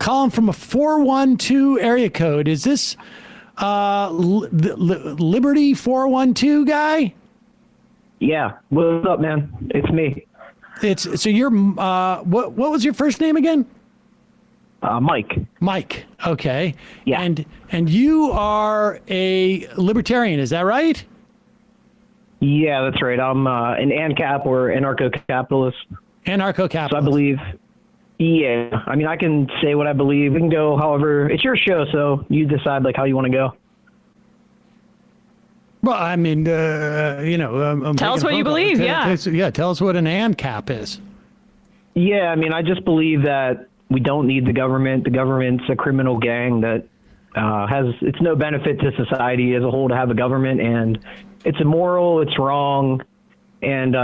calling from a 412 area code. Is this Liberty 412 guy? Yeah. What's up, man? It's me. So you're what was your first name again? Mike. Mike. Okay. Yeah. And you are a libertarian, is that right? Yeah, that's right. I'm an ANCAP or anarcho-capitalist. Anarcho-capitalist. So I believe. Yeah. I mean, I can say what I believe. We can go however. It's your show, so you decide like how you want to go. Well, I mean, tell us what you believe. Yeah. Tell us what an ANCAP is. Yeah. I mean, I just believe that we don't need the government. The government's a criminal gang that it's no benefit to society as a whole to have a government, and it's immoral, it's wrong, and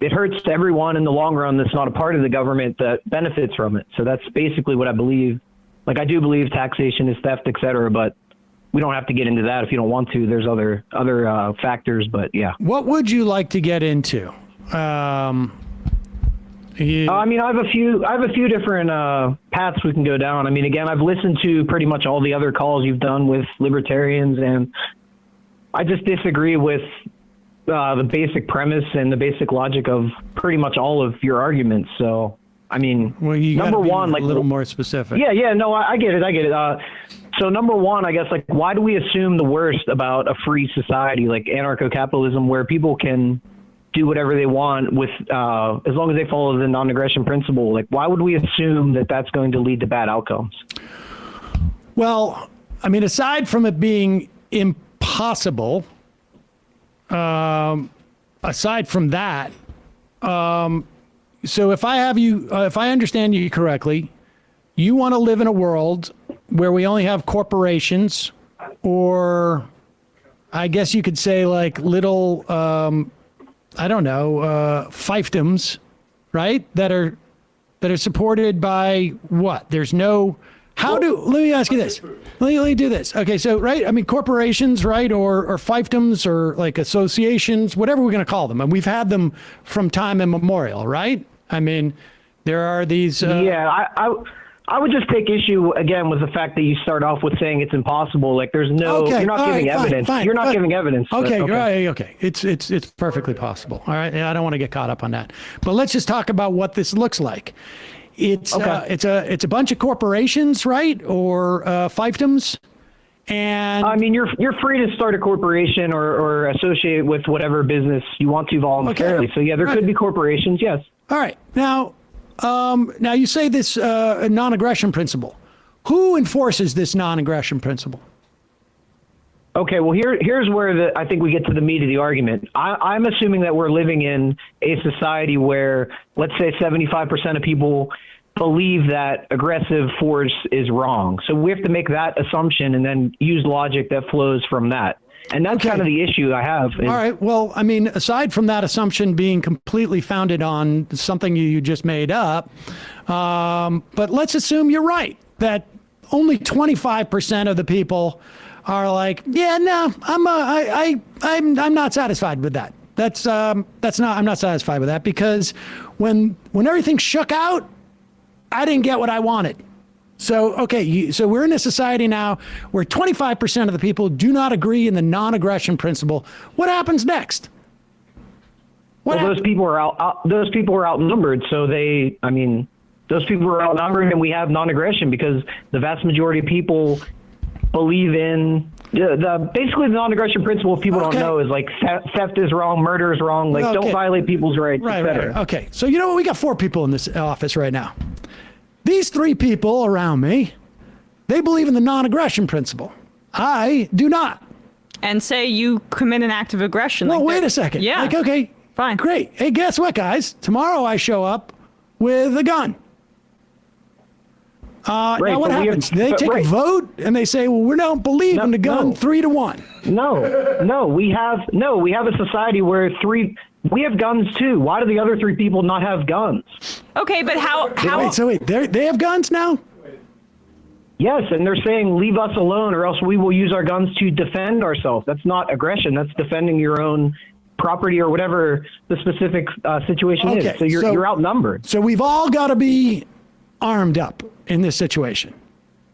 it hurts to everyone in the long run that's not a part of the government that benefits from it. So that's basically what I believe. Like, I do believe taxation is theft, et cetera, but we don't have to get into that if you don't want to. There's other factors, but yeah. What would you like to get into? I mean, I have a few different paths we can go down. I mean, again, I've listened to pretty much all the other calls you've done with libertarians, and I just disagree with the basic premise and the basic logic of pretty much all of your arguments. So, I mean, well, you number one, like a little more specific. Yeah, no, I get it. So number one, I guess, like, why do we assume the worst about a free society like anarcho-capitalism, where people can do whatever they want with as long as they follow the non-aggression principle? Like, why would we assume that that's going to lead to bad outcomes? Well, I mean, aside from it being impossible, aside from that, so if I understand you correctly, you want to live in a world where we only have corporations, or I guess you could say like little, I don't know, fiefdoms, right? That are supported by what? There's no, let me ask you this. Let me do this. Okay, so, right, I mean, corporations, right, or fiefdoms, or like associations, whatever we're going to call them. And we've had them from time immemorial, right? I mean, there are these. Yeah, I would just take issue again with the fact that you start off with saying it's impossible. Like, there's no, you're not giving evidence. You're not giving evidence. Okay. Okay. It's perfectly possible. All right. I don't want to get caught up on that, but let's just talk about what this looks like. It's a bunch of corporations, right? Or fiefdoms. And I mean, you're free to start a corporation or associate with whatever business you want to voluntarily. Okay. So yeah, there could be corporations. Yes. All right. Now you say this non-aggression principle. Who enforces this non-aggression principle? Okay, well, here's where I think we get to the meat of the argument. I'm assuming that we're living in a society where, let's say, 75% of people believe that aggressive force is wrong. So we have to make that assumption and then use logic that flows from that. And that's kind of the issue I have. All right. Well, I mean, aside from that assumption being completely founded on something you just made up, but let's assume you're right, that only 25% of the people are like, yeah, no, I'm not satisfied with that. I'm not satisfied with that, because when everything shook out, I didn't get what I wanted. So, okay, so we're in a society now where 25% of the people do not agree in the non-aggression principle. What happens next? Those people are outnumbered. So those people are outnumbered, and we have non-aggression because the vast majority of people believe in basically the non-aggression principle. If people don't know, is like theft is wrong, murder is wrong. Like, don't violate people's rights, etc. Right. Okay. So, you know what? We got 4 people in this office right now. These 3 people around me, they believe in the non-aggression principle. I do not. And say you commit an act of aggression. Well, wait a second. Yeah. Like, okay, fine. Great. Hey, guess what, guys? Tomorrow I show up with a gun. Now what happens? They take a vote and they say, well, we don't believe in the gun 3-1. No, we have a society where we have guns too. Why do the other 3 people not have guns? Okay, but how? Wait, they have guns now? Yes, and they're saying leave us alone or else we will use our guns to defend ourselves. That's not aggression. That's defending your own property or whatever the specific situation is. So you're outnumbered. So we've all got to be armed up in this situation.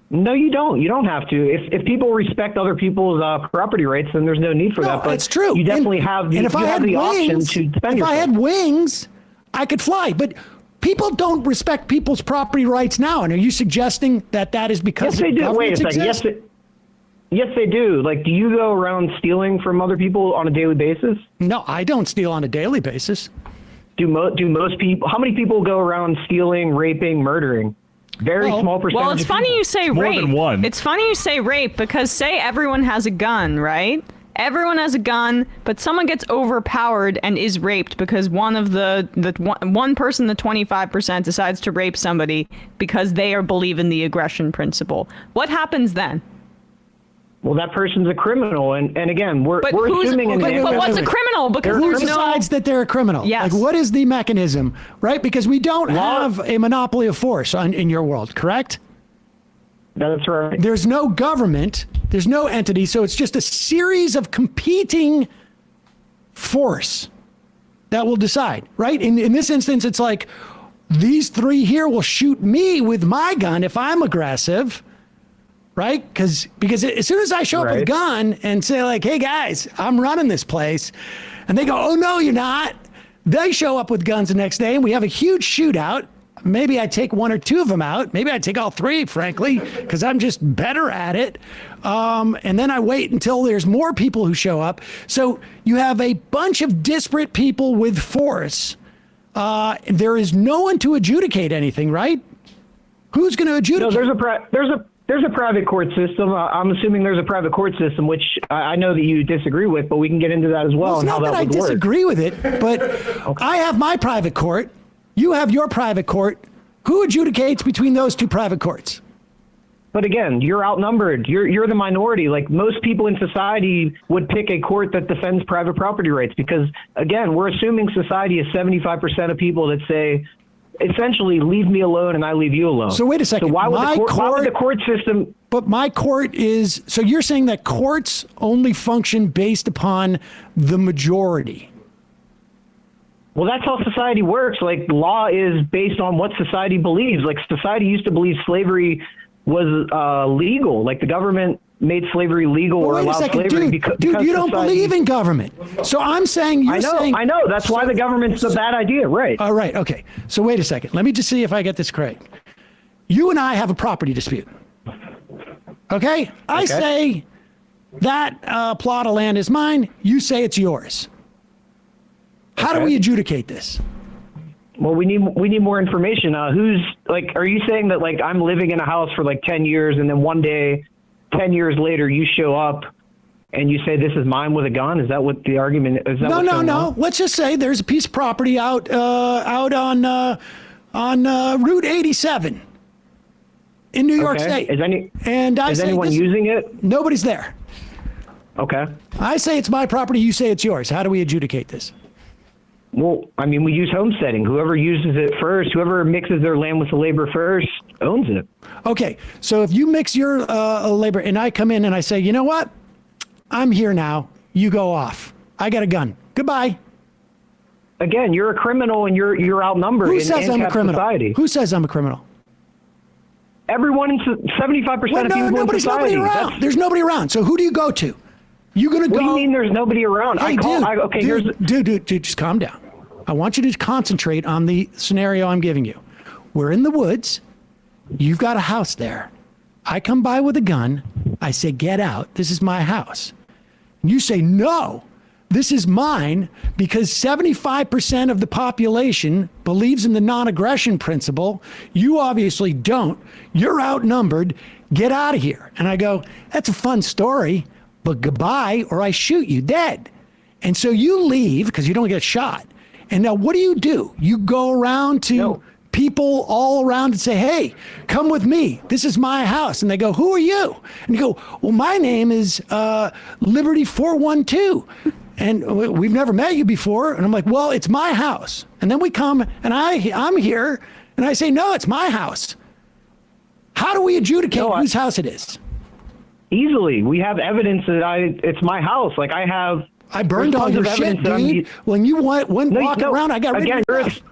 No, you don't. You don't have to. If people respect other people's property rights, then there's no need for that. But it's true. You definitely have the, option to defend yourself. If I had wings, I could fly. But people don't respect people's property rights now. And are you suggesting that that is because yes, they do. Wait a second. Yes, they do. Like, do you go around stealing from other people on a daily basis? No, I don't steal on a daily basis. Do most people? How many people go around stealing, raping, murdering? Very small percentage. Well, it's funny you say rape. More than one. It's funny you say rape because say everyone has a gun, right? Everyone has a gun, but someone gets overpowered and is raped because one of one person, the 25%, decides to rape somebody because they believe in the aggression principle. What happens then? Well, that person's a criminal, and again, we're assuming. But what's a criminal? Because who decides that they're a criminal? Yes. Like, what is the mechanism, right? Because we don't have a monopoly of force in your world, correct? That's right. There's no government. There's no entity. So it's just a series of competing force that will decide, right? In this instance, it's like these three here will shoot me with my gun if I'm aggressive. Right? Because as soon as I show up with a gun and say like, hey guys, I'm running this place, and they go, oh no, you're not. They show up with guns the next day and we have a huge shootout. Maybe I take one or two of them out. Maybe I take all three, frankly, because I'm just better at it. And then I wait until there's more people who show up. So you have a bunch of disparate people with force. There is no one to adjudicate anything, right? Who's going to adjudicate? No, there's a private court system. I'm assuming there's a private court system, which I know that you disagree with, but we can get into that as well. It's not that I disagree with it, but I have my private court. You have your private court. Who adjudicates between those two private courts? But again, you're outnumbered. You're the minority. Like most people in society would pick a court that defends private property rights because, again, we're assuming society is 75% of people that say, essentially, leave me alone and I leave you alone. So wait a second. So why would the court system? But my court is, so you're saying that courts only function based upon the majority. Well, that's how society works. Like law is based on what society believes. Like society used to believe slavery was legal. Like the government made slavery legal or allowed slavery because you don't believe in government. So I'm saying I know. That's why the government's a bad idea, right? All right. Okay. So wait a second. Let me just see if I get this correct. You and I have a property dispute. Okay? I say that plot of land is mine. You say it's yours. How do we adjudicate this? Well, we need more information. Who's like? Are you saying that like I'm living in a house for like 10 years and then one day, 10 years later, you show up and you say this is mine with a gun? Is that what the argument is? No. Let's just say there's a piece of property out on Route 87 in New York State. Is anyone using it? Nobody's there. Okay. I say it's my property. You say it's yours. How do we adjudicate this? Well, I mean, we use homesteading. Whoever uses it first, whoever mixes their land with the labor first, owns it. Okay, so if you mix your labor and I come in and I say, you know what? I'm here now. You go off. I got a gun. Goodbye. Again, you're a criminal and you're outnumbered. Who says I'm a criminal? Society. Who says I'm a criminal? Everyone, 75% of people in society. Nobody around. There's nobody around. So who do you go to? You gonna go? What do you mean there's nobody around? Hey, dude, just calm down. I want you to concentrate on the scenario I'm giving you. We're in the woods. You've got a house there. I come by with a gun. I say, get out. This is my house. And you say, no, this is mine because 75% of the population believes in the non-aggression principle. You obviously don't. You're outnumbered. Get out of here. And I go, that's a fun story. But goodbye, or I shoot you dead. And so you leave because you don't get shot. And now what do? You go around to people all around and say, hey, come with me. This is my house. And they go, who are you? And you go, well, my name is Liberty 412. And we've never met you before. And I'm like, well, it's my house. And then we come and I'm here and I say, no, it's my house. How do we adjudicate whose house it is? Easily. We have evidence that it's my house. Like I burned all your shit, dude. When you went walking around, I got rid of stuff.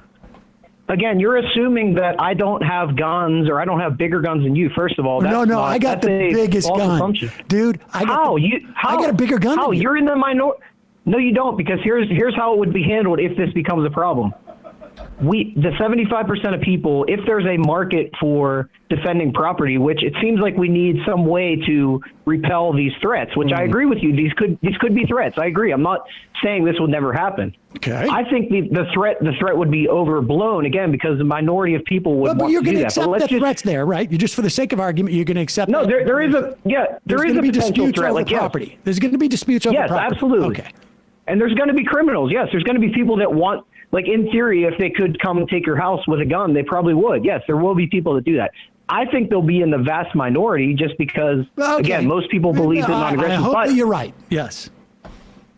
Again, you're assuming that I don't have guns or I don't have bigger guns than you. First of all, that's no, I got the biggest gun, assumption. dude. I got a bigger gun. How than you. you're in the minority? No, you don't, because here's how it would be handled if this becomes a problem. The 75% of people, if there's a market for defending property, which it seems like we need some way to repel these threats, which I agree with you. These could be threats. I agree. I'm not saying this will never happen. Okay. I think the threat would be overblown again because the minority of people would want you're to going do to that. accept the threats there, right? You just for the sake of argument, you're going to accept. No, that. there is a potential threat. Over property. Yes. There's going to be disputes over property. Yes, absolutely. Okay. And there's going to be criminals. Yes, there's going to be people that want, like in theory, if they could come and take your house with a gun, they probably would. Yes, there will be people that do that. I think they'll be in the vast minority just because, again, most people believe in non-aggression. I hope that you're right. Yes.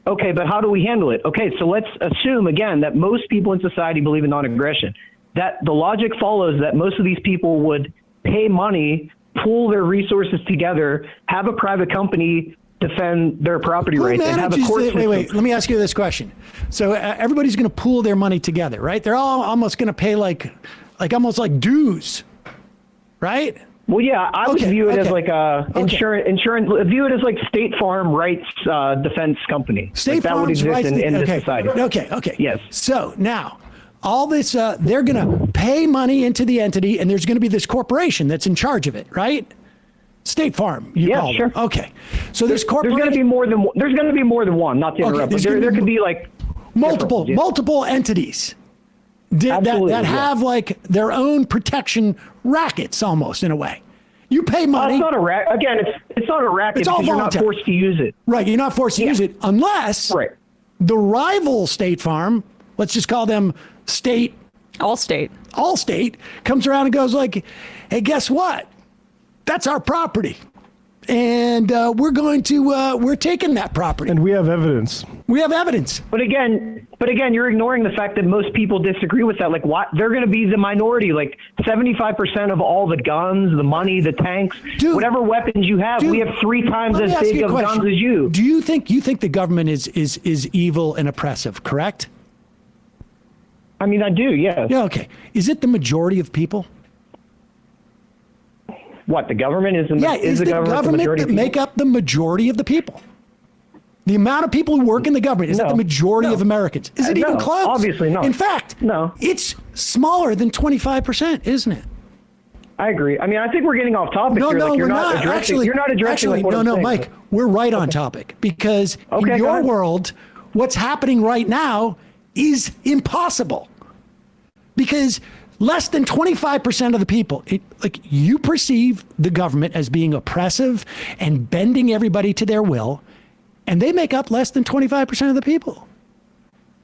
Okay, but how do we handle it? Okay, so let's assume, again, that most people in society believe in non-aggression. That the logic follows that most of these people would pay money, pool their resources together, have a private company defend their property rights, and have a court system. Wait. Let me ask you this question. So everybody's going to pool their money together, right? They're all almost going to pay like almost like dues, right? Well, yeah, I would view it as like a insurance. View it as like State Farm rights defense company. State that would exist in this society. Okay. Yes. So now, all this, they're going to pay money into the entity, and there's going to be this corporation that's in charge of it, right? State Farm. Yeah, sure. Okay. So this corporation. There's going to be more than one. Not to interrupt, but there could be like multiple entities that have like their own protection rackets, almost in a way. You pay money. It's not a racket. Again, it's not a racket because you're not forced to use it. Right. You're not forced to use it unless the rival State Farm, let's just call them Allstate, comes around and goes like, hey, guess what? That's our property. And we're taking that property. And we have evidence. But again, you're ignoring the fact that most people disagree with that. Like, what? They're going to be the minority. Like 75% of all the guns, the money, the tanks, whatever weapons you have, we have 3 times as big of guns as you. Do you think the government is evil and oppressive? Correct. I mean, I do. Yes. Yeah. Okay. Is it the majority of people? What, the government is the government the majority that make up the majority of the people? The amount of people who work in the government, is that the majority of Americans? Is it even close? Obviously not. In fact, it's smaller than 25%, isn't it? I agree. I mean, I think we're getting off topic here. No, like, we're not. You're not addressing like, what I'm saying. Mike, we're right on topic because in your world, what's happening right now is impossible because less than 25% of the people, you perceive the government as being oppressive and bending everybody to their will, and they make up less than 25% of the people.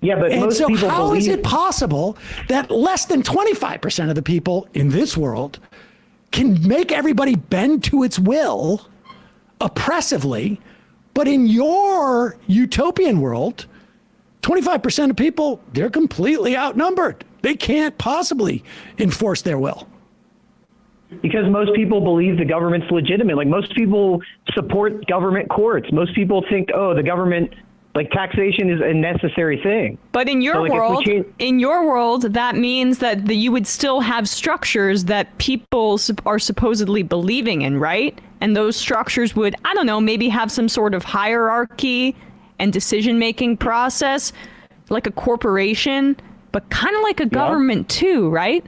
Yeah, but most people how is it possible that less than 25% of the people in this world can make everybody bend to its will oppressively, but in your utopian world, 25% of people, they're completely outnumbered. They can't possibly enforce their will. Because most people believe the government's legitimate. Like, most people support government courts. Most people think, the government, like, taxation is a necessary thing. But in your world, that means that you would still have structures that people are supposedly believing in, right? And those structures would, I don't know, maybe have some sort of hierarchy and decision-making process, like a corporation, but kind of like a government too, right?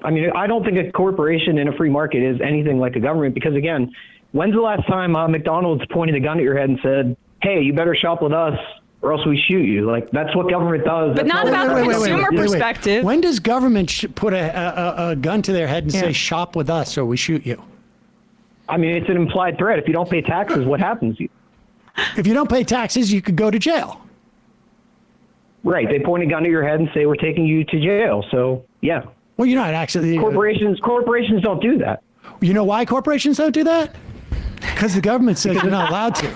I mean, I don't think a corporation in a free market is anything like a government because, again, when's the last time McDonald's pointed a gun at your head and said, hey, you better shop with us or else we shoot you? Like, that's what government does. But not about the consumer perspective. When does government put a gun to their head and say, shop with us or we shoot you? I mean, it's an implied threat. If you don't pay taxes, what happens? If you don't pay taxes, you could go to jail. Right. They point a gun at your head and say, we're taking you to jail. So, yeah. Well, you're not actually. Corporations don't do that. You know why corporations don't do that? Because the government says they're not allowed to.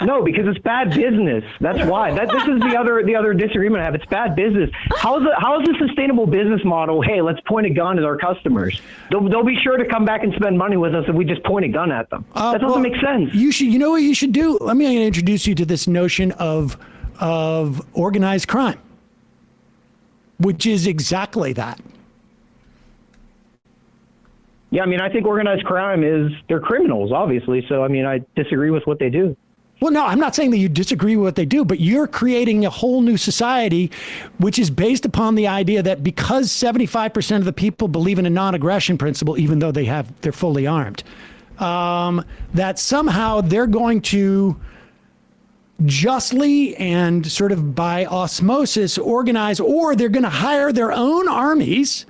No, because it's bad business. That's why. This is the other disagreement I have. It's bad business. How is a sustainable business model? Hey, let's point a gun at our customers. They'll be sure to come back and spend money with us if we just point a gun at them. That doesn't make sense. You know what you should do? Let me introduce you to this notion of organized crime. which is exactly that. Yeah, I mean, I think organized crime they're criminals, obviously. So, I mean, I disagree with what they do. Well, no, I'm not saying that you disagree with what they do, but you're creating a whole new society, which is based upon the idea that because 75% of the people believe in a non-aggression principle, even though they're fully armed, that somehow they're going to justly and sort of by osmosis organize, or they're going to hire their own armies,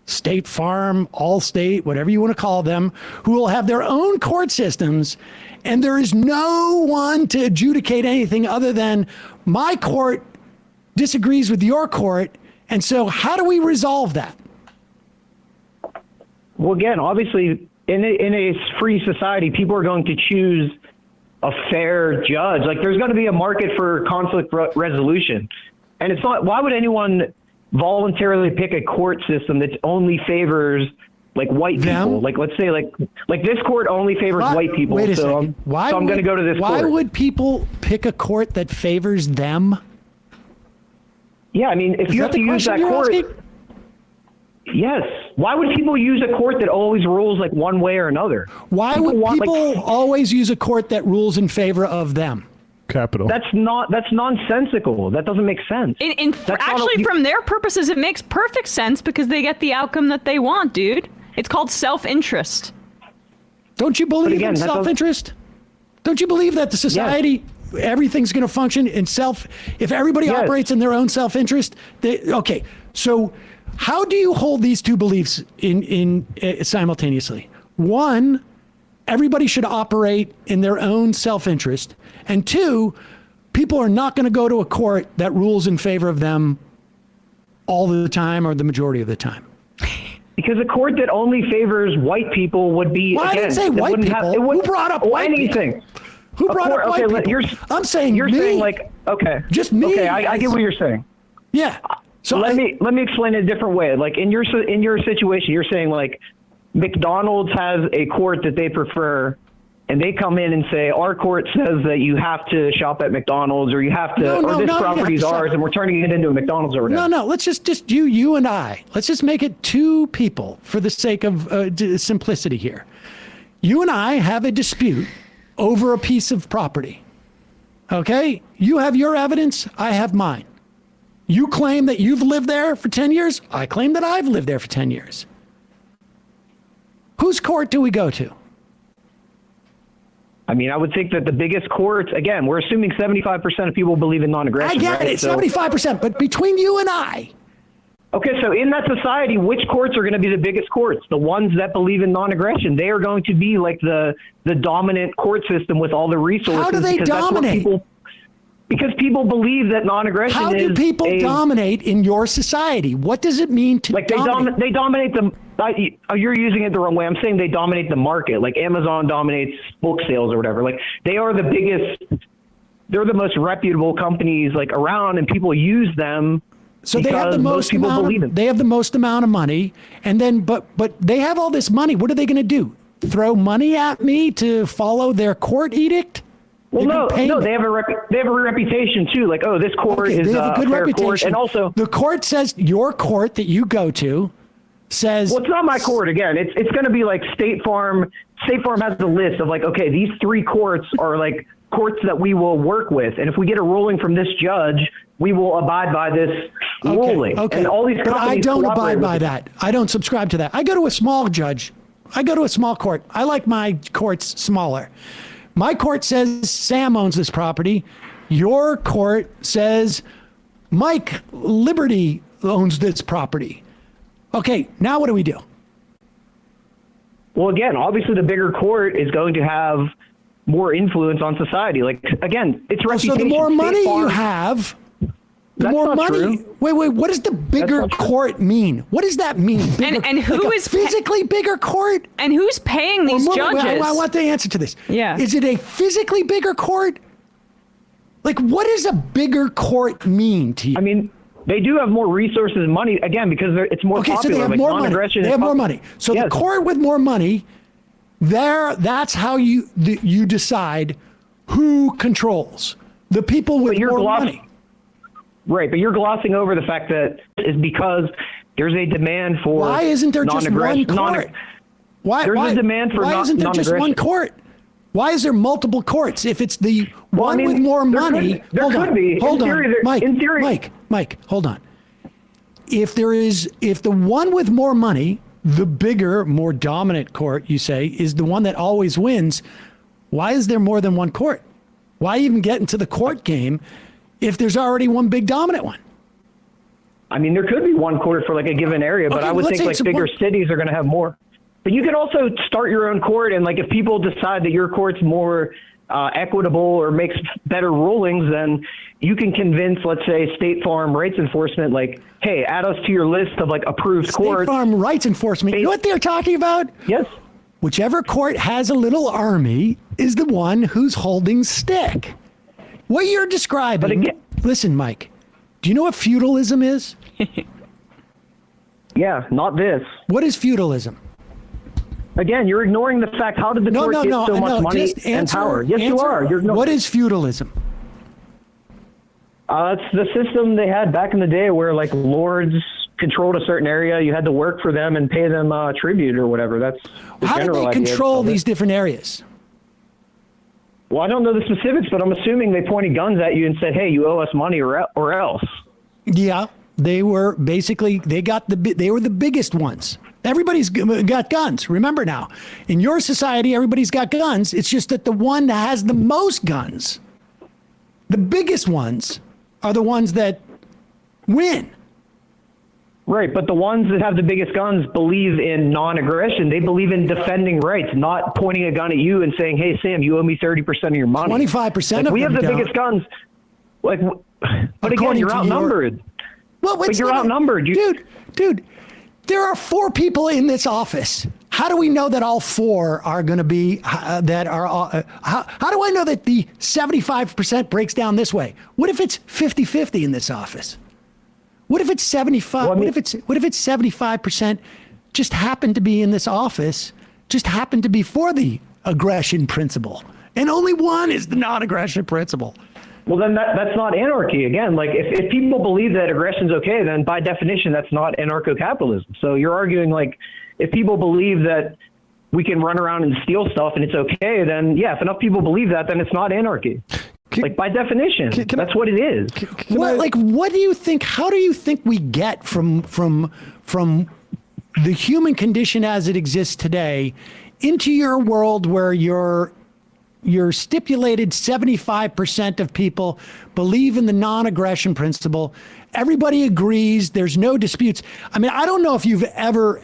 State Farm, Allstate, whatever you want to call them, who will have their own court systems. And there is no one to adjudicate anything other than my court disagrees with your court. And so how do we resolve that? Well, again, obviously, in a free society, people are going to choose a fair judge. Like, there's going to be a market for conflict resolution. And it's not, why would anyone voluntarily pick a court system that only favors like white people? Like, let's say like this court only favors white people. Wait a so second. I'm going to go to this court. Why would people pick a court that favors them? Yeah, I mean, if you have to use that court. Yes. Why would people use a court that always rules like one way or another? Why would people always use a court that rules in favor of them? Capital. That's nonsensical. That doesn't make sense. Actually, from their purposes, it makes perfect sense because they get the outcome that they want, dude. It's called self-interest. Don't you believe in self-interest? Don't you believe that the society, everything's going to function in if everybody operates in their own self-interest? Okay, so how do you hold these two beliefs in simultaneously? One, everybody should operate in their own self-interest. And two, people are not going to go to a court that rules in favor of them all the time or the majority of the time. Because a court that only favors white people would be. Well, I didn't say white people. Who brought up white anything? People? Who brought up white people? I'm saying you're saying like, okay, just me. Okay, I get what you're saying. Yeah. So let me explain it a different way. Like in your situation, you're saying like McDonald's has a court that they prefer, and they come in and say, our court says that you have to shop at McDonald's, or you have to, this property's ours, and we're turning it into a McDonald's or whatever. No, let's just you and I. Let's just make it two people for the sake of simplicity here. You and I have a dispute over a piece of property. Okay? You have your evidence, I have mine. You claim that you've lived there for 10 years. I claim that I've lived there for 10 years. Whose court do we go to? I mean, I would think that the biggest courts, again, we're assuming 75% of people believe in non-aggression. I get it, 75%, but between you and I. Okay, so in that society, which courts are going to be the biggest courts? The ones that believe in non-aggression. They are going to be like the dominant court system with all the resources. How do they dominate? Because people believe that non-aggression is. How do people dominate in your society? What does it mean to dominate? They dominate the. You're using it the wrong way. I'm saying they dominate the market. Like Amazon dominates book sales or whatever. Like they are the biggest. They're the most reputable companies like around, and people use them. So they have the most amount. They have the most amount of money, and then but they have all this money. What are they going to do? Throw money at me to follow their court edict? Well, no, they have a reputation too. Like, oh, this court is they have a good fair reputation. Court. And also, the court says your court that you go to says. Well, it's not my court. Again, it's going to be like State Farm. State Farm has a list of like, okay, these three courts are like courts that we will work with, and if we get a ruling from this judge, we will abide by this ruling. Okay. And all these but I don't abide by that. I don't subscribe to that. I go to a small judge. I go to a small court. I like my courts smaller. My court says Sam owns this property. Your court says Mike Liberty owns this property. Okay, now what do we do? Well, again, obviously the bigger court is going to have more influence on society. Like, again, it's reputation. So the more money you have, the more money. True. Wait, what does the bigger court mean? What does that mean? And who like is physically bigger court? And who's paying these judges? I want the answer to this. Yeah. Is it a physically bigger court? Like, what does a bigger court mean to you? I mean, they do have more resources and money, again, because it's more popular. So they have like more money. They have more money. So the court with more money, that's how you decide who controls. The people with more money. Right, but you're glossing over the fact that it's because there's a demand for why isn't there just one court? Why a demand for why isn't there just one court? Why is there multiple courts? If it's the one with more money, hold on, Mike, hold on. If the one with more money, the bigger, more dominant court, you say, is the one that always wins, why is there more than one court? Why even get into the court game if there's already one big dominant one? I mean, there could be one court for like a given area, but I would think like bigger cities are going to have more. But you can also start your own court, and like if people decide that your court's more equitable or makes better rulings, then you can convince, let's say, State Farm Rights Enforcement, like, hey, add us to your list of like approved courts. State Farm Rights Enforcement. You know what they're talking about? Yes. Whichever court has a little army is the one who's holding stick. What you're describing. But again, listen, Mike, do you know what feudalism is? Yeah, not this. What is feudalism? Again, you're ignoring the fact, how did the court get so much money and power? Yes, you are. What is feudalism? It's the system they had back in the day where like lords controlled a certain area. You had to work for them and pay them tribute or whatever. That's the how did they control these different areas? Well, I don't know the specifics, but I'm assuming they pointed guns at you and said, hey, you owe us money or else. Yeah, they were basically, they were the biggest ones. Everybody's got guns. Remember now, in your society, everybody's got guns. It's just that the one that has the most guns, the biggest ones, are the ones that win. Right, but the ones that have the biggest guns believe in non-aggression. They believe in defending rights, not pointing a gun at you and saying, hey, Sam, you owe me 30% of your money. 25% of we them have the biggest guns. Like, but again, you're outnumbered. Well, but you're outnumbered. Dude, there are 4 people in this office. How do we know that all 4 are going to be, how do I know that the 75% breaks down this way? What if it's 50-50 in this office? What if it's 75? Well, what if it's 75% just happened to be in this office, just happened to be for the aggression principle, and only one is the non-aggression principle? Well, then that's not anarchy. Again, like if people believe that aggression's okay, then by definition, that's not anarcho-capitalism. So you're arguing like if people believe that we can run around and steal stuff and it's okay, then yeah, if enough people believe that, then it's not anarchy. Like by definition, that's what it is. What do you think? How do you think we get from the human condition as it exists today into your world where your stipulated 75% of people believe in the non-aggression principle? Everybody agrees. There's no disputes. I mean, I don't know if you've ever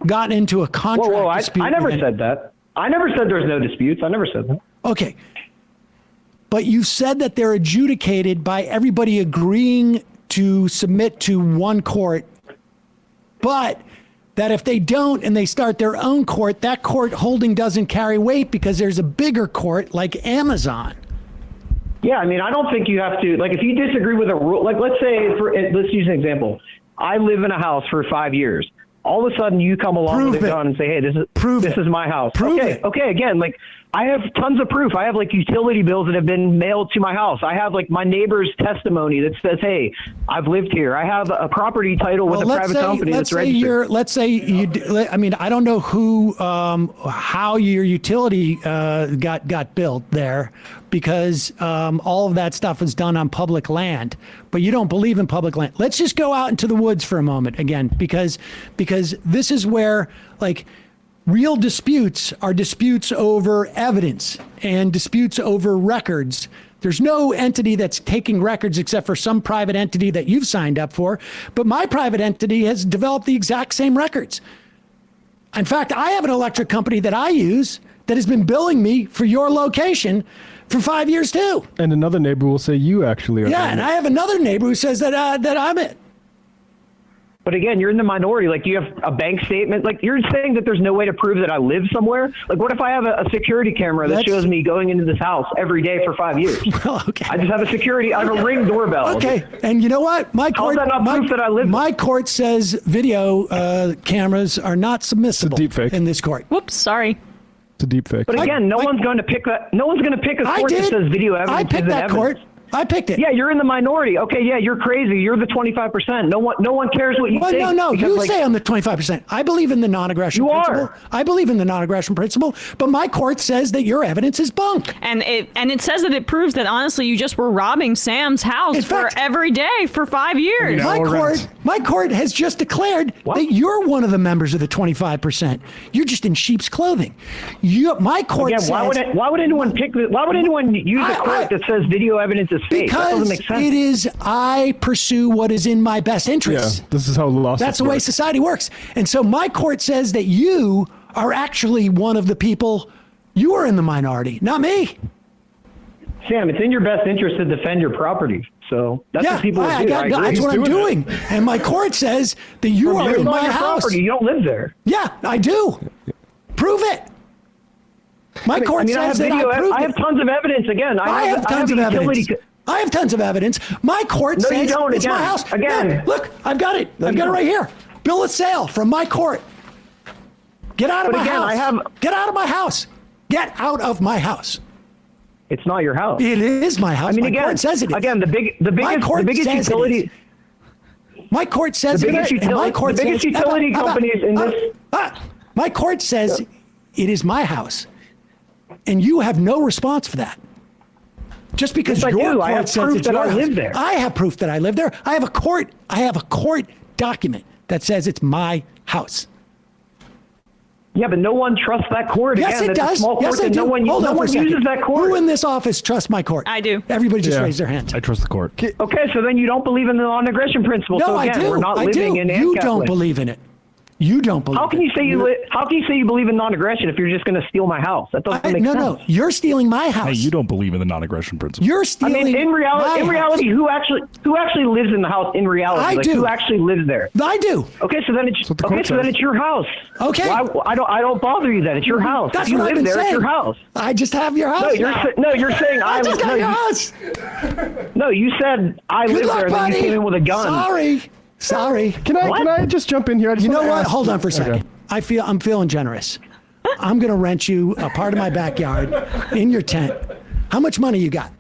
gotten into a contract dispute. I never said that. I never said there's no disputes. I never said that. Okay. But you said that they're adjudicated by everybody agreeing to submit to one court, but that if they don't and they start their own court, that court holding doesn't carry weight because there's a bigger court like Amazon. Yeah, I mean, I don't think you have to, like, if you disagree with a rule, like, let's say, let's use an example. I live in a house for 5 years. All of a sudden, you come along with a gun and say, hey, this is my house. Okay, again, like, I have tons of proof. I have like utility bills that have been mailed to my house. I have like my neighbor's testimony that says, hey, I've lived here. I have a property title with a private company that's registered. Let's say you, I mean, I don't know how your utility got built there because all of that stuff is done on public land, but you don't believe in public land. Let's just go out into the woods for a moment again, because this is where like, real disputes are disputes over evidence and disputes over records. There's no entity that's taking records except for some private entity that you've signed up for. But my private entity has developed the exact same records. In fact, I have an electric company that I use that has been billing me for your location for 5 years too. And another neighbor will say you actually are. Yeah, and I have another neighbor who says that I'm it. But again, you're in the minority. Like, you have a bank statement. Like, you're saying that there's no way to prove that I live somewhere. Like, what if I have a security camera that shows me going into this house every day for 5 years? Well, okay. I just have I have a Ring doorbell. Okay, and you know what? My court, how's that not proof that I live? My court says video cameras are not submissible in this court. Whoops, sorry. It's a deep fake. But again, no one's going to pick a court that says video evidence. I picked that court. I picked it. Yeah, you're in the minority. Okay, yeah, you're crazy. You're the 25%. No one cares what you Well, think. no. because, You like, say I'm the 25%. I believe in the non-aggression You principle. are. I believe in the non-aggression principle, but my court says that your evidence is bunk. And it says that it proves that honestly you just were robbing Sam's house In for fact- every day for 5 years. Yeah. My court has just declared What? that you're one of the members of the 25%. You're just in sheep's clothing. My court Again, says why would anyone why would anyone use a court that says video evidence is fake? That doesn't because make sense. it is I pursue what is in my best Yeah, interest. this is how lawsuits That's the way work. society works. And so my court says that you are actually one of the people. You are in the minority, not me. Sam, it's in your best interest to defend your property. So that's what people do. I agree. that's what I'm doing. And my court says that you are It's in not my your house. property. You don't live there. Yeah, I do. Prove it. My court I have says that video. I proved I have it. tons of evidence. Again, I have tons of evidence. I have tons of evidence. My court No, you says don't. it's my Again. house. Again. Yeah, look, I've got it. I've got it right here. Bill of sale from my court. Get out of But my again, house. I have- Get out of my house. Get out of my house. It's not your house. It is my house. I mean, my again, court says it is. again, the My biggest, court the biggest says it utility. is. My court says The it biggest is. And my utility- court the biggest says- utility companies in this- My court says it is my house, and you have no response for that. Just because Yes, I your do. court I have says proof it's that your I house. live there. I have proof that I live there. I have a court document that says it's my house. Yeah, but no one trusts that court. Yes, Again, it that's does. a small court Yes, I that do. no one, Hold no on for one a second. uses that court. Who in this office trusts my court? I do. Everybody just Yeah. raised their hand. I trust the court. Okay, so then you don't believe in the non-aggression principle. No, so I again, do. we're not I living do. in You don't anarchy. believe in it. You don't believe. How can you it. say how can you say you believe in non-aggression if you're just going to steal my house? That doesn't make sense. No. You're stealing my house. Hey, you don't believe in the non-aggression principle. You're I stealing. mean, in my reality, house. who actually lives in the house? In reality, I like, do. Who actually lives there? I do. Okay, so then it's what the court says. your house. Okay. Why, I don't bother you then. It's your house. That's if you what I've live been there, saying. it's your house. I just have your house. You're saying I just got your you, house. no, you said I Good live luck, there, and then buddy. you came in with a gun. Sorry. Can I just jump in here? I just You know wanna what? ask- Hold on for a second. Okay. I'm feeling generous. I'm gonna rent you a part of my backyard in your tent. How much money you got?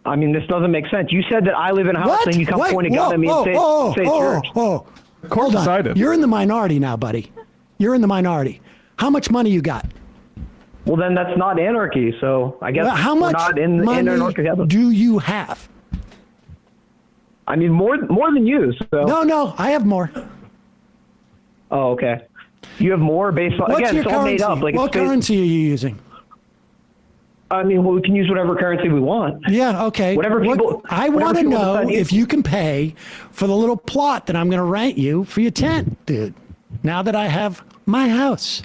I mean, this doesn't make sense. You said that I live in a house, What? and you come Wait, point a gun at me and say it's yours. Hold on. decided. You're in the minority now, buddy. You're in the minority. How much money you got? Well, then that's not anarchy. So I guess How we're much not in money anarcho-capitalism. do you have? I mean, more than you. So. No, I have more. Oh, okay. You have more based on What's again. your It's all currency? made up. Like What it's based, currency are you using? I mean, well, we can use whatever currency we want. Yeah, okay. Whatever people- I whatever want to people know decide to if use. you can pay for the little plot that I'm going to rent you for your tent, dude. Now that I have my house.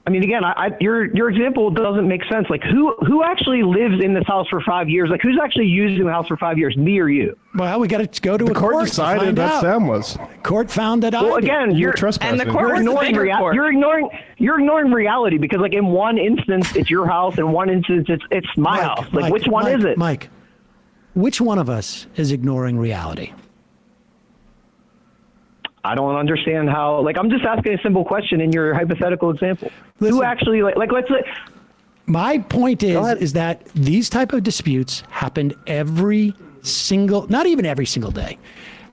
I mean, again, your example doesn't make sense. Like, who actually lives in this house for 5 years? Like, who's actually using the house for 5 years? Me or you? Well, we got to go to The a court to decided find that out. Sam was. Court found that Well, I did. again, You're you're trespassing. And the court You're was the ignoring, bigger court. you're ignoring reality because, like, in one instance it's your house, in one instance it's my house. Like, which one is it? Mike, which one of us is ignoring reality? I don't understand how. Like, I'm just asking a simple question in your hypothetical example. Listen. Who actually like let's say. My point ahead. is that these type of disputes happen every single, not even every single day,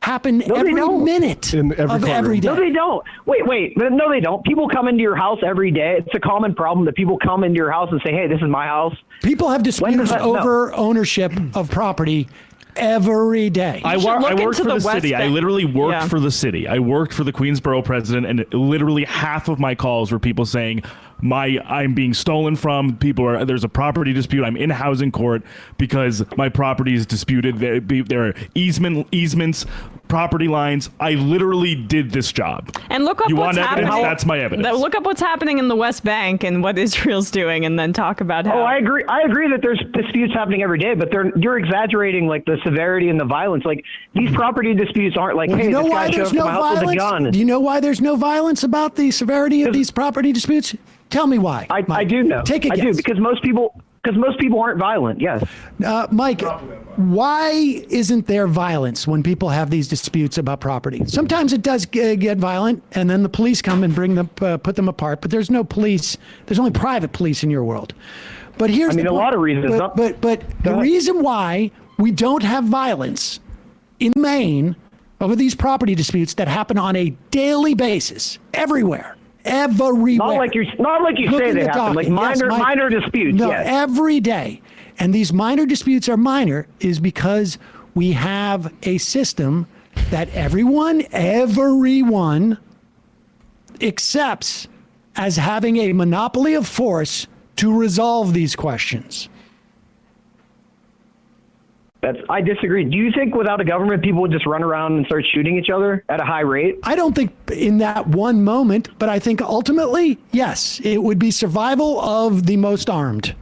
happen they every don't. minute In every of courtroom. every day. No, they don't. Wait. No, they don't. People come into your house every day. It's a common problem that people come into your house and say, "Hey, this is my house." People have When disputes does that- no. over ownership of property every day. I should look worked into for the the West city. I Bank. literally worked Yeah. for the city. I worked for the Queensborough president, and literally half of my calls were people saying, I'm being stolen from. There's a property dispute. I'm in housing court because my property is disputed. There are easements, property lines. I literally did this job. And look up You what's want evidence? happening. That's my evidence. Look up what's happening in the West Bank and what Israel's doing, and then talk about how. Oh, I agree. I agree that there's disputes happening every day, but you're exaggerating like the severity and the violence. Like, these property disputes aren't like, Well, hey, you know this why guy showed there's up to no my house with a violence? gun. Do you know why there's no violence about the severity of these property disputes? Tell me why. I Mike. do know. Take a I guess. do because most people aren't violent. Yes. Mike, why isn't there violence when people have these disputes about property? Sometimes it does get violent, and then the police come and bring them, put them apart. But there's no police. There's only private police in your world. But here's I mean, the a point. lot of reasons. But the reason why we don't have violence in Maine over these property disputes that happen on a daily basis everywhere. Everywhere. Not like you Look say in they the happen, docket. like Yes, minor disputes. No, yes. every day. And these minor disputes are minor is because we have a system that everyone accepts as having a monopoly of force to resolve these questions. I disagree. Do you think without a government, people would just run around and start shooting each other at a high rate? I don't think in that one moment, but I think ultimately, yes, it would be survival of the most armed.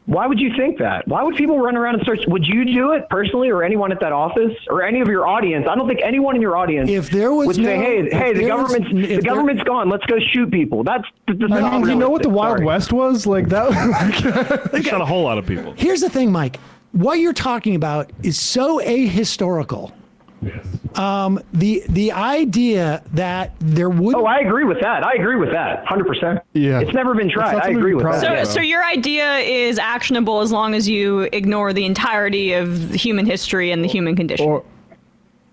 Why would you think that? Why would people run around and start? Would you do it personally, or anyone at that office, or any of your audience? I don't think anyone in your audience If there was would say, "Hey, the government's gone. Let's go shoot people." That's I mean, you know what the Wild West was like? That They shot a whole lot of people. Here's the thing, Mike. What you're talking about is so ahistorical. Yes. The idea that there would Oh, I agree with that. 100%. Yeah. It's never been tried. I agree with that. So your idea is actionable as long as you ignore the entirety of human history and the human condition.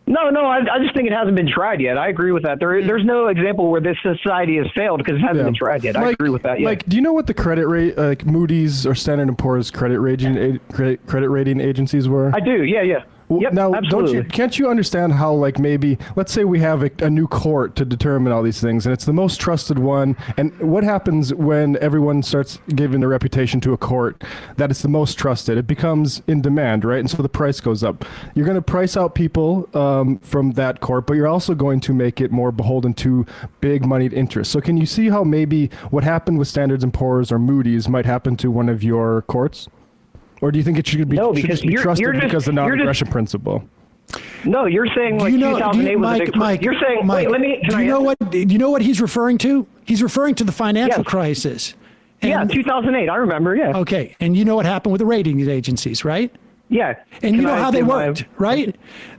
No, I just think it hasn't been tried yet. I agree with that. There's no example where this society has failed because it hasn't been tried yet. I agree with that. Yeah. Like, do you know what the credit rate, like Moody's or Standard & Poor's credit rating agencies were? I do. Yeah. Yep, now, absolutely. can't you understand how, like, maybe, let's say we have a new court to determine all these things, and it's the most trusted one, and what happens when everyone starts giving the reputation to a court that it's the most trusted? It becomes in demand, right? And so the price goes up. You're going to price out people from that court, but you're also going to make it more beholden to big moneyed interests. So can you see how maybe what happened with Standards & Poor's or Moody's might happen to one of your courts? Or do you think it should be, trusted because of the non-aggression principle? No, you're saying like 2008 was a big... Mike, you're saying... Mike, wait, let me... do you know what he's referring to? He's referring to the financial crisis. Yeah, 2008. I remember, yeah. Okay, and you know what happened with the rating agencies, right? Yeah. And you know how they worked, right?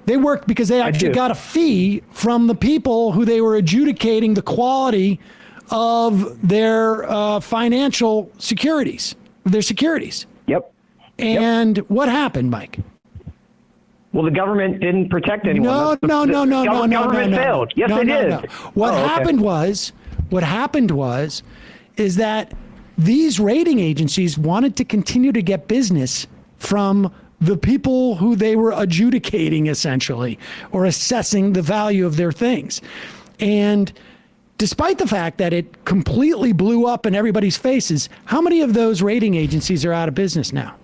They worked because they actually got a fee from the people who they were adjudicating the quality of their financial securities, their securities. Yep. And what happened, Mike? Well, the government didn't protect anyone. No. Government failed. Yes, they did. What happened was that these rating agencies wanted to continue to get business from the people who they were adjudicating, essentially, or assessing the value of their things. And despite the fact that it completely blew up in everybody's faces, how many of those rating agencies are out of business now?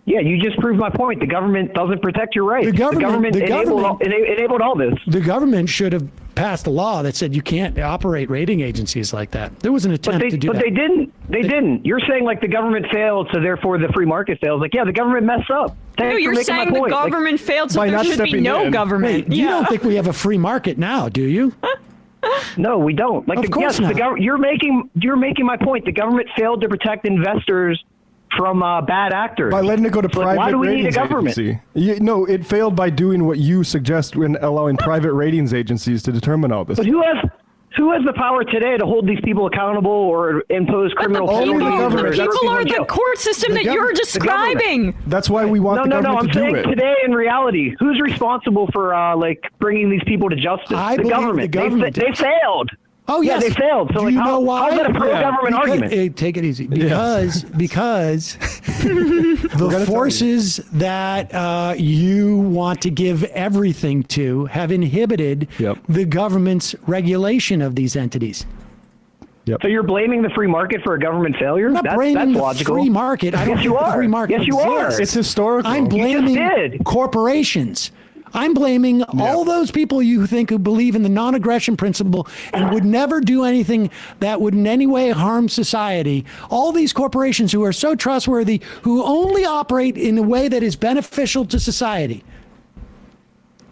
Yeah, you just proved my point. The government doesn't protect your rights. The government enabled all this. The government should have passed a law that said you can't operate rating agencies like that. There was an attempt to do that. But they didn't. They didn't. You're saying like the government failed, so therefore the free market fails. Like, yeah, the government messed up. No, you're saying the government failed, so there should be no government. Wait, you don't think we have a free market now, do you? No, we don't. Like, of course not. You're making my point. The government failed to protect investors from bad actors by letting it go to private. Why do we need a government? No, it failed by doing what you suggest when allowing private ratings agencies to determine all this. But who has the power today to hold these people accountable or impose criminal penalties? People are the court system that you're describing. That's why we want the government to do it. I'm saying today in reality, who's responsible for like bringing these people to justice? The government. They failed. Oh, yes. Yeah, they failed. So, like, you know why? How's that a pro-government argument? Take it easy. Because the forces that you want to give everything to have inhibited the government's regulation of these entities. So you're blaming the free market for a government failure? I'm not blaming the free market. I don't think the free market Yes, you are. exists. It's historical. I'm blaming corporations. I'm blaming all those people who believe in the non-aggression principle and would never do anything that would in any way harm society. All these corporations who are so trustworthy, who only operate in a way that is beneficial to society.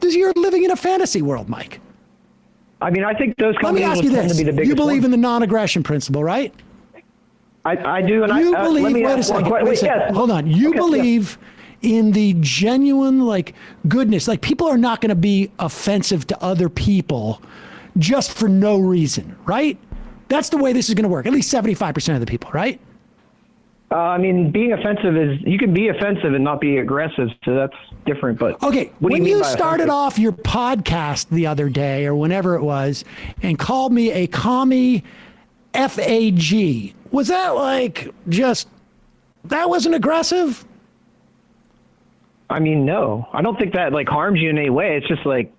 You're living in a fantasy world, Mike. I mean, I think those companies Let me ask you tend to this. be the biggest You believe ones. in the non-aggression principle, right? I do, and you believe. Wait a second. Yes. Hold on. You believe in the genuine, like, goodness. Like, people are not going to be offensive to other people just for no reason, right? That's the way this is going to work. At least 75% of the people, right? I mean, being offensive is, you can be offensive and not be aggressive, so that's different. But Okay, what do when mean you by started offensive? off your podcast the other day or whenever it was and called me a commie FAG, was that like just, that wasn't aggressive? I mean, no, I don't think that like harms you in any way. It's just like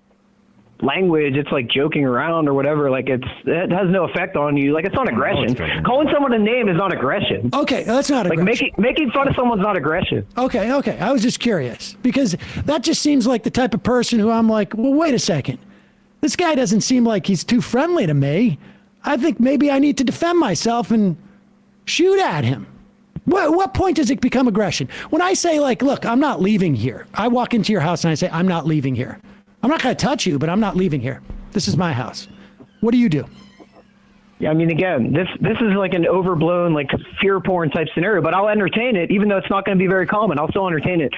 language. It's like joking around or whatever. Like it has no effect on you. Like it's not aggression. Calling someone a name is not aggression. Okay, that's not Like aggression. making fun of someone's not aggression. Okay. I was just curious because that just seems like the type of person who I'm like, well, wait a second. This guy doesn't seem like he's too friendly to me. I think maybe I need to defend myself and shoot at him. What point does it become aggression? When I say like, look, I'm not leaving here. I walk into your house and I say, I'm not leaving here. I'm not going to touch you, but I'm not leaving here. This is my house. What do you do? Yeah, I mean, again, this is like an overblown, like fear porn type scenario, but I'll entertain it, even though it's not going to be very common. I'll still entertain it.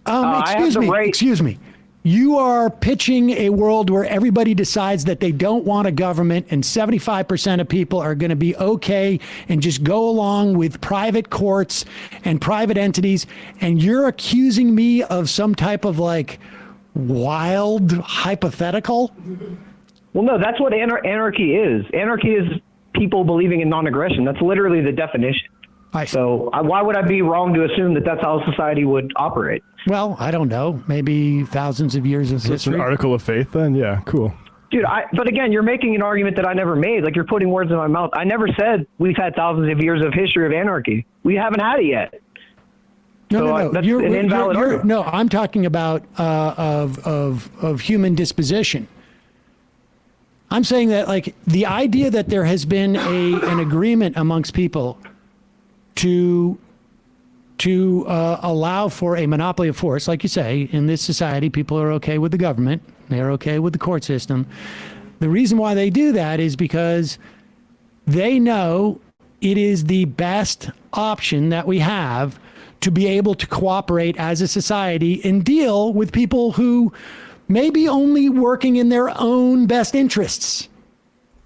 I have the right- Excuse me. You are pitching a world where everybody decides that they don't want a government and 75% of people are going to be okay and just go along with private courts and private entities. And you're accusing me of some type of like wild hypothetical? Well, no, that's what anarchy is. Anarchy is people believing in non-aggression. That's literally the definition. I see. So why would I be wrong to assume that that's how society would operate? Well, I don't know. Maybe thousands of years of It's an history. article of faith then? Yeah, cool. Dude, but again, you're making an argument that I never made. Like you're putting words in my mouth. I never said we've had thousands of years of history of anarchy. We haven't had it yet. So that's an invalid argument. No, I'm talking about of human disposition. I'm saying that like the idea that there has been an agreement amongst people to allow for a monopoly of force, like you say, in this society, people are okay with the government. They're okay with the court system. The reason why they do that is because they know it is the best option that we have to be able to cooperate as a society and deal with people who may be only working in their own best interests.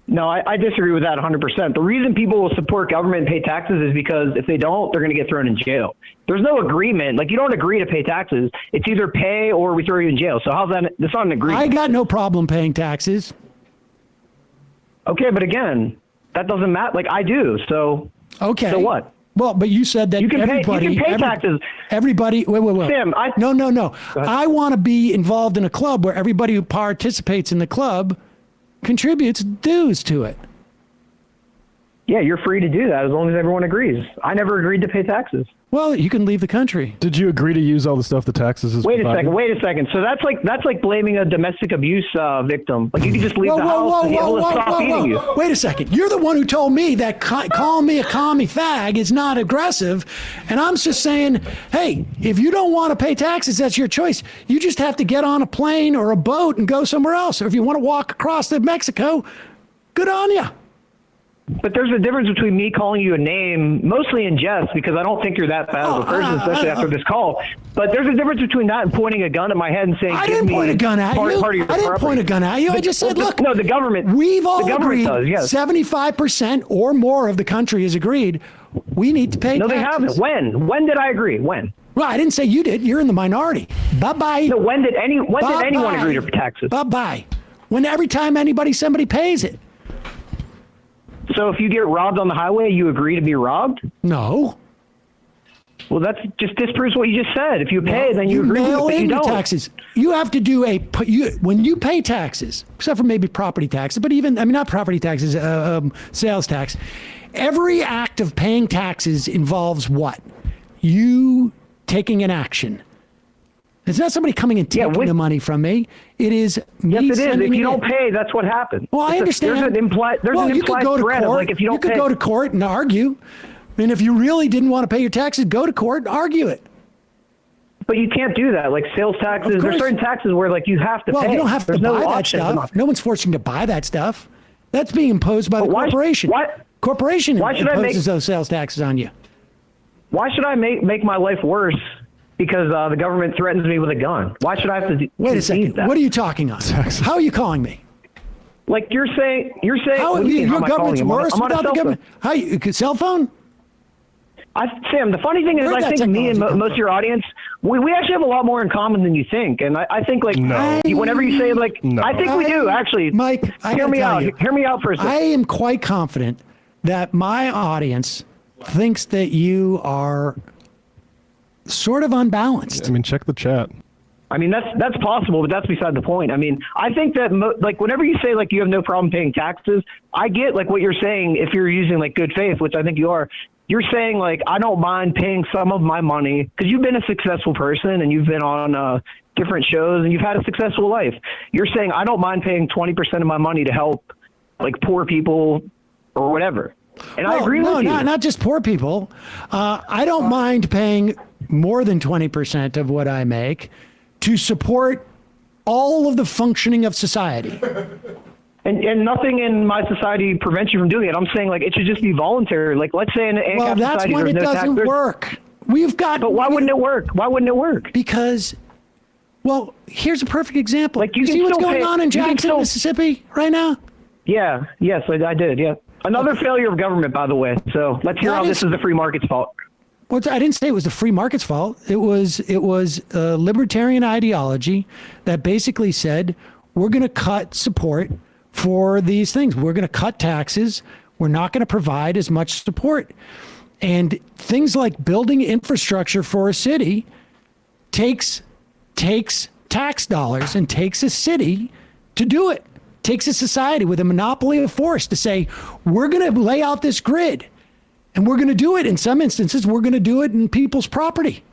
No, I disagree with that 100%. The reason people will support government and pay taxes is because if they don't, they're going to get thrown in jail. There's no agreement. Like, you don't agree to pay taxes. It's either pay or we throw you in jail. So how's that? That's not an agreement. I got no problem paying taxes. Okay, but again, that doesn't matter. Like, I do. So, Okay. So what? Well, but you said that You can everybody, pay taxes. Everybody, wait. Sam, No. I want to be involved in a club where everybody who participates in the club contributes dues to it. Yeah, you're free to do that as long as everyone agrees. I never agreed to pay taxes. Well, you can leave the country. Did you agree to use all the stuff the taxes is Wait providing? a second. So that's like blaming a domestic abuse victim. Like you can just leave the house and he'll stop beating you. Wait a second. You're the one who told me that calling me a commie fag is not aggressive. And I'm just saying, hey, if you don't want to pay taxes, that's your choice. You just have to get on a plane or a boat and go somewhere else. Or if you want to walk across to Mexico, good on you. But there's a difference between me calling you a name, mostly in jest, because I don't think you're that bad of a person, especially after this call. But there's a difference between that and pointing a gun at my head and saying, I didn't point a gun at you. I didn't point a gun at you. I just said, look. No, the government. We've all the government agreed. does, yes. 75% or more of the country has agreed. We need to pay No, taxes. they haven't. When? When did I agree? When? Well, I didn't say you did. You're in the minority. Bye-bye. No, when did anyone agree to taxes? Bye-bye. When every time somebody pays it. So if you get robbed on the highway, you agree to be robbed? No. Well, that's just disproves what you just said. If you pay, then you agree to it, mail but in you your don't. taxes. You have to do when you pay taxes, except for maybe property taxes, but even, not property taxes, sales tax. Every act of paying taxes involves what? You taking an action. It's not somebody coming and taking the money from me. It is me Yes, it is. sending If you it don't in. pay, that's what happens. Well, I understand. There's an implied you could go to threat of court. like if you don't could pay. go to court and argue. And if you really didn't want to pay your taxes, go to court and argue it. But you can't do that. Like sales taxes, Of there's course. certain taxes where like you have to pay. Well, you don't have There's to no buy that option to stuff. not- No one's forcing you to buy that stuff. That's being imposed by the why- corporation. Corporation why should I imposes make- those sales taxes on you. Why should I make my life worse because the government threatens me with a gun? Why should I have to Wait a concede second. that? What are you talking on? How are you calling me? Like you're saying How what do you mean, how your am I calling government's you? I'm on a worse cell without the phone. government? How you cell phone? Sam, the funny thing is, Where'd I that think me and technology most of your audience, we actually have a lot more in common than you think. And I think, like, No. whenever you say, like, No. I think we do, actually. Mike, I hear gotta me tell out. you, Hear me out for a second. I am quite confident that my audience thinks that you are sort of unbalanced. I mean, check the chat. I mean, that's possible, but that's beside the point. I mean, I think that like whenever you say like you have no problem paying taxes, I get like what you're saying if you're using like good faith, which I think you are. You're saying like I don't mind paying some of my money because you've been a successful person and you've been on different shows and you've had a successful life. You're saying I don't mind paying 20% of my money to help like poor people or whatever. And I agree with you. Not just poor people. I don't mind paying more than 20% of what I make to support all of the functioning of society. And nothing in my society prevents you from doing it. I'm saying like it should just be voluntary. Like let's say in an Well, ANCAP that's society when there's it no tax. doesn't work. We've got. But why wouldn't it work? Why wouldn't it work? Because, well, here's a perfect example. Like, you can see what's still going pay- on in you can Jackson, still- Mississippi right now? Yeah. Yes, I did. Yeah. Another failure of government, by the way. So let's hear That how is- this is the free market's fault. Well, I didn't say it was the free market's fault. It was a libertarian ideology that basically said we're going to cut support for these things. We're going to cut taxes. We're not going to provide as much support. And things like building infrastructure for a city takes tax dollars and takes a city to do it. Takes a society with a monopoly of force to say, we're going to lay out this grid. And we're going to do it. In some instances, we're going to do it in people's property.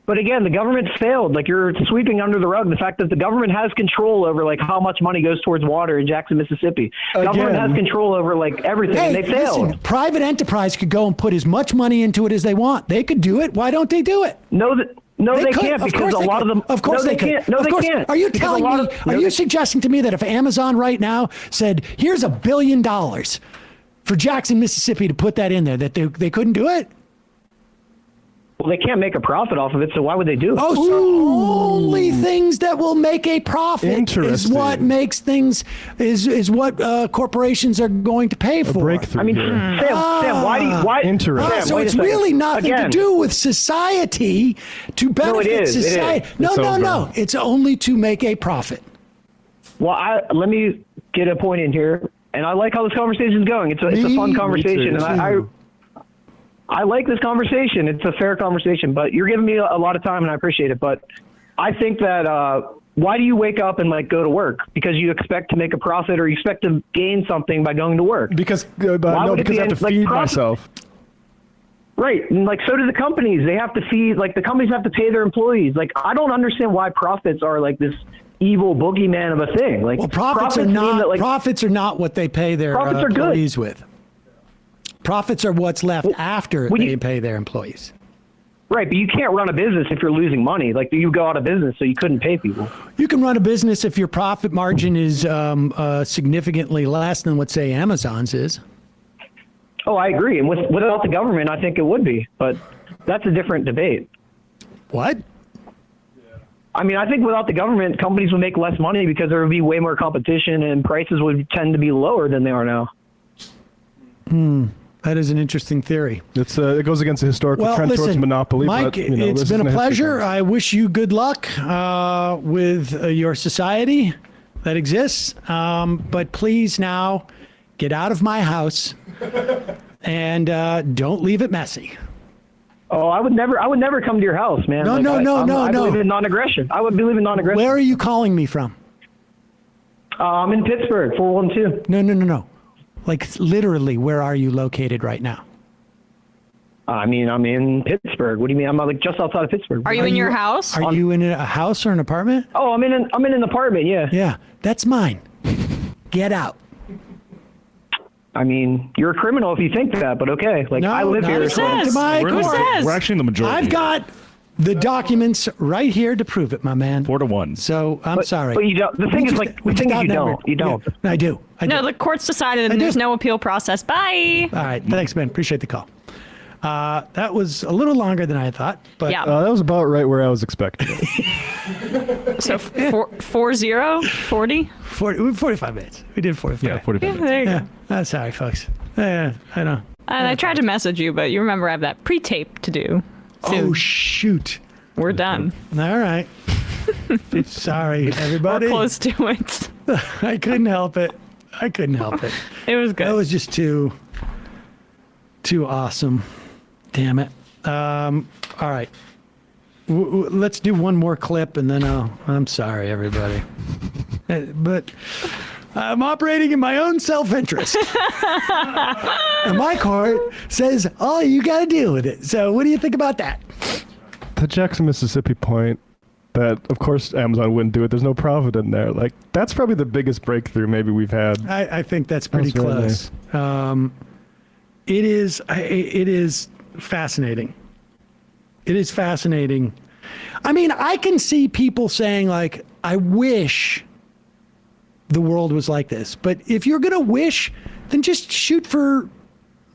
But again, the government failed. Like you're sweeping under the rug the fact that the government has control over like how much money goes towards water in Jackson, Mississippi. Government has control over like everything, and they failed. Listen, private enterprise could go and put as much money into it as they want. They could do it. Why don't they do it? No, they could. can't Of because course a they lot could. of them. Of course no, they could. can't. No, Of they course. can't. Are you Because a telling lot me? of- Are no, you they- suggesting to me that if Amazon right now said, "Here's $1 billion for Jackson, Mississippi," to put that in there, that they couldn't do it? Well, they can't make a profit off of it, so why would they do it? Oh, so only things that will make a profit is Interesting. what makes things is what corporations are going to pay for. Breakthrough. I mean, here. Sam, why? Interesting. Sam, So wait a it's second. really nothing Again, to do with society to benefit it is. It is. society. It's over. No. It's only to make a profit. Well, let me get a point in here, and I like how this conversation is going. It's a fun Me conversation, too. and I like this conversation. It's a fair conversation, but you're giving me a lot of time, and I appreciate it. But I think that why do you wake up and like go to work? Because you expect to make a profit, or you expect to gain something by going to work? Because Why no, would it because be I have to like feed profit? myself. Right, and like so do the companies. They have to feed. Like the companies have to pay their employees. Like I don't understand why profits are like this evil boogeyman of a thing. Like Well, profits are mean not that, like, profits are not what they pay their Profits are good. employees with. Profits are what's left after when they you- pay their employees. Right, but you can't run a business if you're losing money. Like you go out of business, so you couldn't pay people. You can run a business if your profit margin is significantly less than what, say, Amazon's is. Oh, I agree. And without the government, I think it would be. But that's a different debate. What? I mean, I think without the government, companies would make less money because there would be way more competition and prices would tend to be lower than they are now. That is an interesting theory. It's it goes against the historical Well, trend towards listen, monopoly. Mike, but, you know, it's this been is a gonna have to pleasure. come. I wish you good luck with your society that exists. But please now get out of my house and don't leave it messy. Oh, I would never come to your house, man. No, Like, no. I believe in non-aggression. I would believe in non-aggression. Where are you calling me from? I'm in Pittsburgh, 412. No. Like literally, where are you located right now? I mean, I'm in Pittsburgh. What do you mean? I'm like just outside of Pittsburgh. Are you in your house? Are you in a house or an apartment? Oh, I'm in an apartment. Yeah. Yeah, that's mine. Get out. I mean, you're a criminal if you think that, but okay. Like No, I live not here. at so- all. says? My We're, Who court. says? we're actually in the majority. I've got the documents right here to prove it, my man. 4-1. So I'm sorry. But you don't. The thing is, like, the thing is, you don't. You don't. Yeah, I do. No, the court's decided and do. there's no appeal process. Bye. All right. Thanks, man. Appreciate the call. That was a little longer than I thought, but Yeah. That was about right where I was expecting. So 40? 45 minutes. We did 45. Yeah, 45 minutes. There you Yeah. go. Sorry, folks. I don't. And I tried to message you, but you remember I have that pre-tape to do. Oh, shoot. We're done. All right. Sorry, everybody. We're close to it. I couldn't help it. It was good. That was just too awesome. Damn it. All right. Let's do one more clip and then I'm sorry, everybody. But I'm operating in my own self-interest. And my court says, oh, you got to deal with it. So what do you think about that? The Jackson, Mississippi point that, of course, Amazon wouldn't do it. There's no profit in there. Like, that's probably the biggest breakthrough maybe we've had. I think that's pretty close. Nice. It is fascinating. It is fascinating. I mean, I can see people saying, like, I wish the world was like this. But if you're going to wish, then just shoot for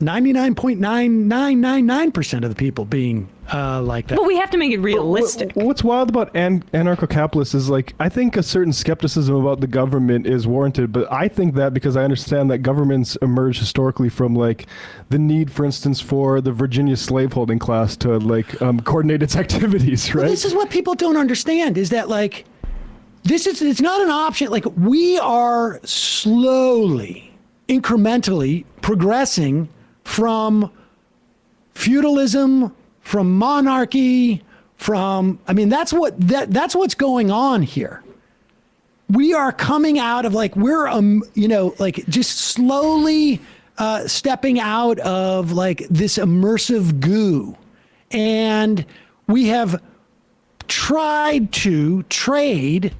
99.9999% of the people being like that. But we have to make it realistic. What's wild about anarcho-capitalists is, like, I think a certain skepticism about the government is warranted, but I think that because I understand that governments emerge historically from, like, the need, for instance, for the Virginia slaveholding class to, like, coordinate its activities, right? Well, this is what people don't understand, is that, like, it's not an option. Like, we are slowly, incrementally progressing from feudalism, from monarchy, that's what's going on here. We are coming out of, like, we're like just slowly stepping out of, like, this immersive goo, and we have tried to trade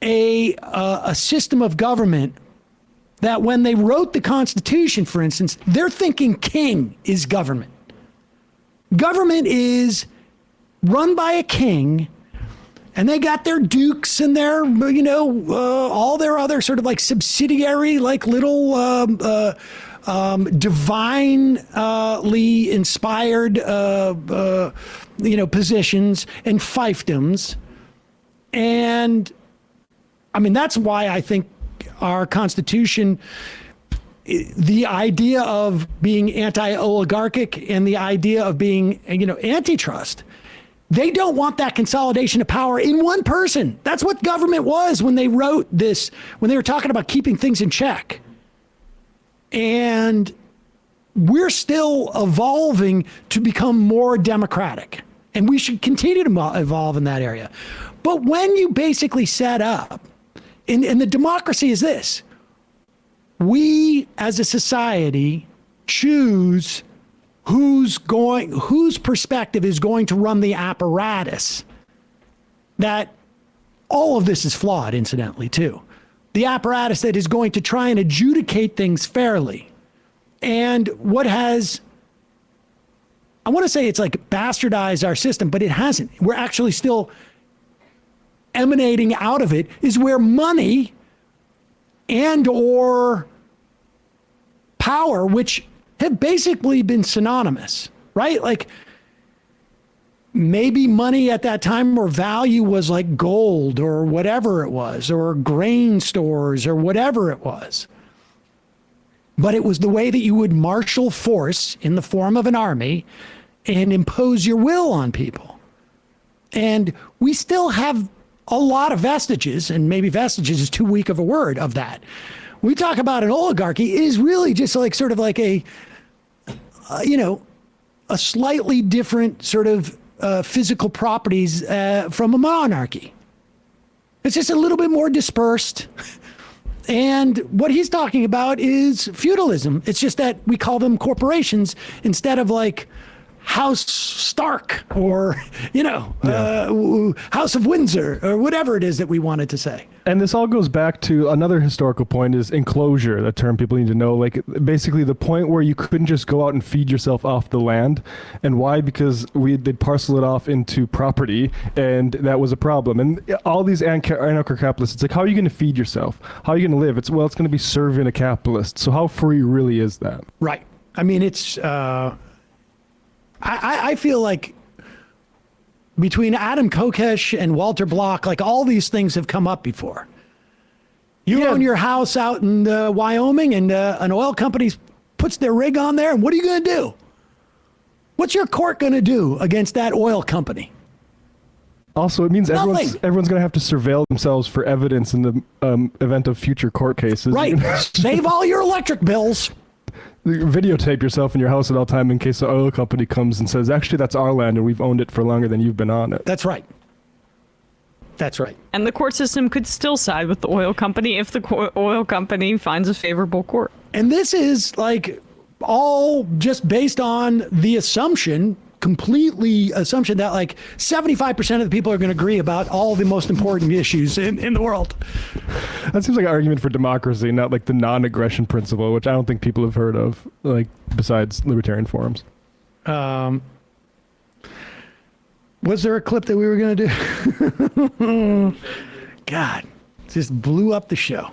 a system of government that, when they wrote the Constitution, for instance, they're thinking king is government. Government is run by a king, and they got their dukes and their, all their other sort of, like, subsidiary, like, little divinely inspired, positions and fiefdoms. And I mean, that's why I think our Constitution, the idea of being anti-oligarchic and the idea of being, antitrust, they don't want that consolidation of power in one person. That's what government was when they wrote this, when they were talking about keeping things in check. And we're still evolving to become more democratic. And we should continue to evolve in that area. But when you basically set up, and the democracy is this, we as a society choose whose perspective is going to run the apparatus. That all of this is flawed, incidentally, too. The apparatus that is going to try and adjudicate things fairly. And what has, I want to say it's like bastardized our system, but it hasn't. We're actually still emanating out of it, is where money and or power, which have basically been synonymous, right? Like, maybe money at that time or value was like gold or whatever it was, or grain stores or whatever it was. But it was the way that you would marshal force in the form of an army and impose your will on people. And we still have a lot of vestiges, and maybe vestiges is too weak of a word, of that. We talk about an oligarchy, it is really just like sort of like a slightly different sort of physical properties from a monarchy. It's just a little bit more dispersed. And what he's talking about is feudalism. It's just that we call them corporations instead of, like, House Stark or, House of Windsor or whatever it is that we wanted to say. And this all goes back to another historical point, is enclosure, the term people need to know. Like, basically the point where you couldn't just go out and feed yourself off the land. And why? Because they'd parcel it off into property, and that was a problem. And all these anarcho-capitalists, it's like, how are you going to feed yourself? How are you going to live? It's going to be serving a capitalist. So how free really is that? Right. I mean, it's... I feel like between Adam Kokesh and Walter Block, like, all these things have come up before. You own your house out in Wyoming, and an oil company's puts their rig on there, and what are you going to do? What's your court going to do against that oil company? Also, it means Nothing. everyone's going to have to surveil themselves for evidence in the event of future court cases. Right. Save all your electric bills. Videotape yourself in your house at all time in case the oil company comes and says, actually, that's our land and we've owned it for longer than you've been on it. That's right. That's right. And the court system could still side with the oil company if the oil company finds a favorable court. And this is like all just based on the assumption that like 75% of the people are going to agree about all the most important issues in the world. That seems like an argument for democracy, not like the non-aggression principle, which I don't think people have heard of, like besides libertarian forums. Was there a clip that we were going to do? God, just blew up the show.